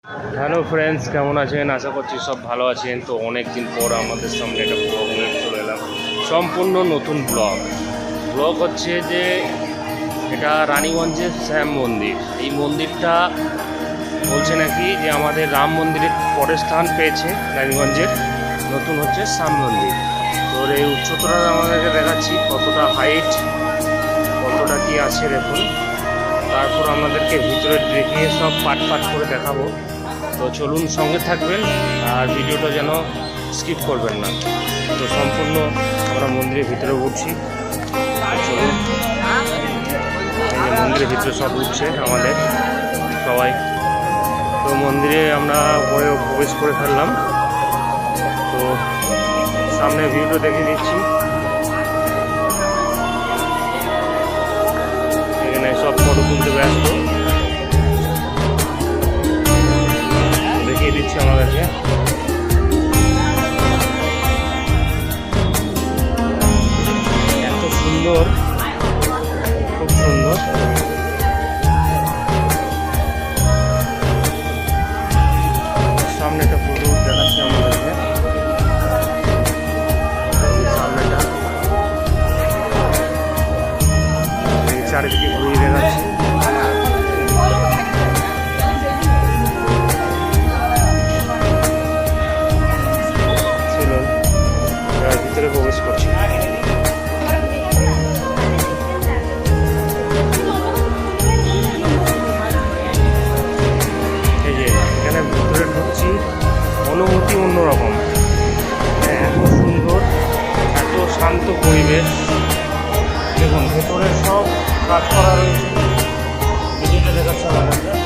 Hello friends, কেমন আছেন? আশা করছি সব ভালো আছেন। তো অনেক দিন পর আমাদের সামনে একটা ব্লগ নিয়ে চলে এলাম, সম্পূর্ণ নতুন ব্লগ হচ্ছে যে এটা রানীগঞ্জের শ্যাম মন্দির। এই মন্দিরটা বলছে নাকি যে আমাদের রাম মন্দিরের পরের স্থান পেয়েছে রানীগঞ্জের, নতুন হচ্ছে শ্যাম মন্দির। তো এই উচ্চতাটা আমাদেরকে দেখাচ্ছি কতটা হাইট, কতটা কি আছে দেখুন। তারপর আমাদেরকে ভিতরে দেখিয়ে সব পাট করে দেখাবো। তো চলুন, সঙ্গে থাকবেন আর ভিডিওটা যেন স্কিপ করবেন না। তো সম্পূর্ণ আমরা মন্দিরের ভিতরে উঠছি। চলুন, এই যে মন্দিরের ভিতরে সব উঠছে আমাদের সবাই। তো মন্দিরে আমরা পরে প্রবেশ করে ফেললাম। তো সামনে ভিউটা দেখে দিচ্ছি। এখানে সব ফটো তুলতে ব্যস্ত, দেখিয়ে দিচ্ছি আমাদেরকে। এত সুন্দর, খুব সুন্দর। সামনে একটা ফটো দেখাচ্ছি আমাদেরকে, সামনেটা চারিদিকে ঘুরিয়ে দেখাচ্ছি। ভিতরে প্রবেশ করছি। এই যে এখানে ভিতরে ঢুকছি, অনুভূতি অন্যরকম। এত সুন্দর, এত শান্ত পরিবেশ। দেখুন ভেতরে সব কাজ করা রয়েছে, ভিডিওটা দেখাচ্ছে আমাদেরকে।